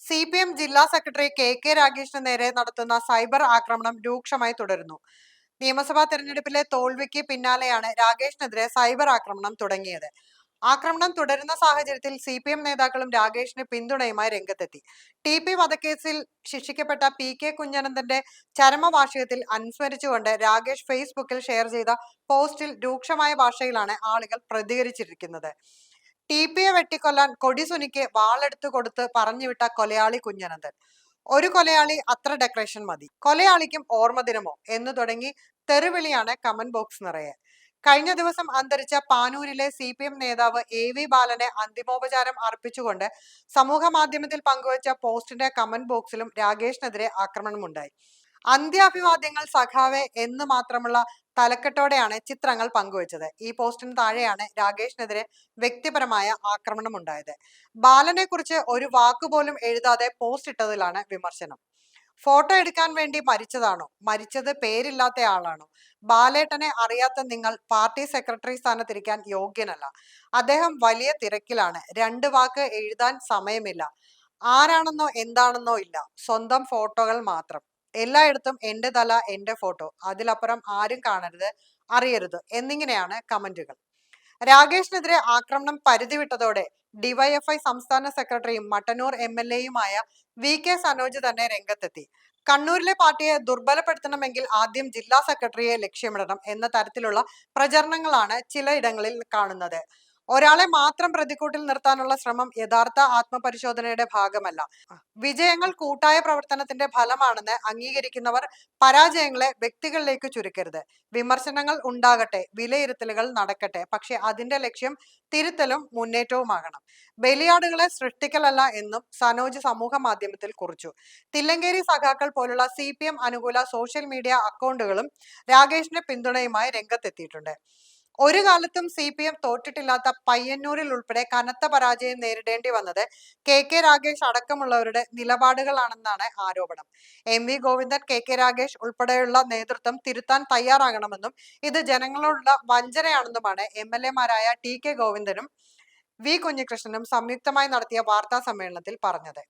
CPM ജില്ലാ secretary K രാഗേഷിന് നേരെ നടത്തുന്ന സൈബർ ആക്രമണം രൂക്ഷമായി തുടരുന്നു. നിയമസഭാ തെരഞ്ഞെടുപ്പിലെ തോൽവിക്ക് പിന്നാലെയാണ് രാഗേഷിനെതിരെ സൈബർ ആക്രമണം തുടങ്ങിയത്. ആക്രമണം തുടരുന്ന സാഹചര്യത്തിൽ CPM നേതാക്കളും രാഗേഷിന് പിന്തുണയുമായി രംഗത്തെത്തി. TP വധക്കേസിൽ ശിക്ഷിക്കപ്പെട്ട PK കുഞ്ഞനന്തന്റെ ചരമവാർഷികത്തിൽ അനുസ്മരിച്ചുകൊണ്ട് രാഗേഷ് ഫേസ്ബുക്കിൽ ഷെയർ ചെയ്ത പോസ്റ്റിൽ രൂക്ഷമായ ഭാഷയിലാണ് ആളുകൾ പ്രതികരിച്ചിരിക്കുന്നത്. TP വെട്ടിക്കൊല്ലാൻ കൊടിസുനിക്ക് വാളെടുത്തു കൊടുത്ത് പറഞ്ഞുവിട്ട കൊലയാളി കുഞ്ഞനന്തൻ. ഒരു കൊലയാളി അത്ര ഡെക്കറേഷൻ മതി, കൊലയാളിക്കും ഓർമ്മദിനമോ എന്നു തുടങ്ങി തെറിവിളിയാണ് കമന്റ് ബോക്സ് നിറയെ. കഴിഞ്ഞ ദിവസം അന്തരിച്ച പാനൂരിലെ CPM നേതാവ് AV ബാലനെ അന്തിമോപചാരം അർപ്പിച്ചുകൊണ്ട് സമൂഹ മാധ്യമത്തിൽ പങ്കുവച്ച പോസ്റ്റിന്റെ കമന്റ് ബോക്സിലും രാഗേഷിനെതിരെ ആക്രമണമുണ്ടായി. അന്ത്യാഭിവാദ്യങ്ങൾ സഖാവെ എന്ന് മാത്രമുള്ള തലക്കെട്ടോടെയാണ് ചിത്രങ്ങൾ പങ്കുവച്ചത്. ഈ പോസ്റ്റിന് താഴെയാണ് രാഗേഷിനെതിരെ വ്യക്തിപരമായ ആക്രമണം ഉണ്ടായത്. ബാലനെ കുറിച്ച് ഒരു വാക്കുപോലും എഴുതാതെ പോസ്റ്റ് ഇട്ടതിലാണ് വിമർശനം. ഫോട്ടോ എടുക്കാൻ വേണ്ടി മരിച്ചതാണോ? മരിച്ചത് പേരില്ലാത്ത ആളാണോ? ബാലേട്ടനെ അറിയാത്ത നിങ്ങൾ പാർട്ടി സെക്രട്ടറി സ്ഥാനത്തിരിക്കാൻ യോഗ്യനല്ല. അദ്ദേഹം വലിയ തിരക്കിലാണ്. 2 വാക്ക് എഴുതാൻ സമയമില്ല. ആരാണെന്നോ എന്താണെന്നോ ഇല്ല, സ്വന്തം ഫോട്ടോകൾ മാത്രം. എല്ലായിടത്തും എന്റെ തല, എന്റെ ഫോട്ടോ, അതിലപ്പുറം ആരും കാണരുത്, അറിയരുത് എന്നിങ്ങനെയാണ് കമന്റുകൾ. രാഗേഷിനെതിരെ ആക്രമണം പരിധി വിട്ടതോടെ DYFI സംസ്ഥാന സെക്രട്ടറിയും മട്ടന്നൂർ MLA VK സനോജ് തന്നെ രംഗത്തെത്തി. കണ്ണൂരിലെ പാർട്ടിയെ ദുർബലപ്പെടുത്തണമെങ്കിൽ ആദ്യം ജില്ലാ സെക്രട്ടറിയെ ലക്ഷ്യമിടണം എന്ന തരത്തിലുള്ള പ്രചരണങ്ങളാണ് ചിലയിടങ്ങളിൽ കാണുന്നത്. ഒരാളെ മാത്രം പ്രതിക്കൂട്ടിൽ നിർത്താനുള്ള ശ്രമം യഥാർത്ഥ ആത്മപരിശോധനയുടെ ഭാഗമല്ല. വിജയങ്ങൾ കൂട്ടായ പ്രവർത്തനത്തിന്റെ ഫലമാണെന്ന് അംഗീകരിക്കുന്നവർ പരാജയങ്ങളെ വ്യക്തികളിലേക്ക് ചുരുക്കരുത്. വിമർശനങ്ങൾ ഉണ്ടാകട്ടെ, വിലയിരുത്തലുകൾ നടക്കട്ടെ, പക്ഷെ അതിന്റെ ലക്ഷ്യം തിരുത്തലും മുന്നേറ്റവുമാകണം. ബലിയാടുകളെ സൃഷ്ടിക്കലല്ല എന്നും സനോജ് സമൂഹ മാധ്യമത്തിൽ കുറിച്ചു. തില്ലങ്കേരി സഖാക്കൾ പോലുള്ള CPM അനുകൂല സോഷ്യൽ മീഡിയ അക്കൗണ്ടുകളും രാഗേഷിന്റെ പിന്തുണയുമായി രംഗത്തെത്തിയിട്ടുണ്ട്. ഒരു കാലത്തും CPM തോറ്റിട്ടില്ലാത്ത പയ്യന്നൂരിൽ ഉൾപ്പെടെ കനത്ത പരാജയം നേരിടേണ്ടി വന്നത് KK രാഗേഷ് അടക്കമുള്ളവരുടെ നിലപാടുകളാണെന്നാണ് ആരോപണം. MV ഗോവിന്ദൻ, KK രാഗേഷ് ഉൾപ്പെടെയുള്ള നേതൃത്വം തിരുത്താൻ തയ്യാറാകണമെന്നും ഇത് ജനങ്ങളോടുള്ള വഞ്ചനയാണെന്നുമാണ് MLA TK ഗോവിന്ദനും V കുഞ്ഞികൃഷ്ണനും സംയുക്തമായി നടത്തിയ വാർത്താ സമ്മേളനത്തിൽ പറഞ്ഞത്.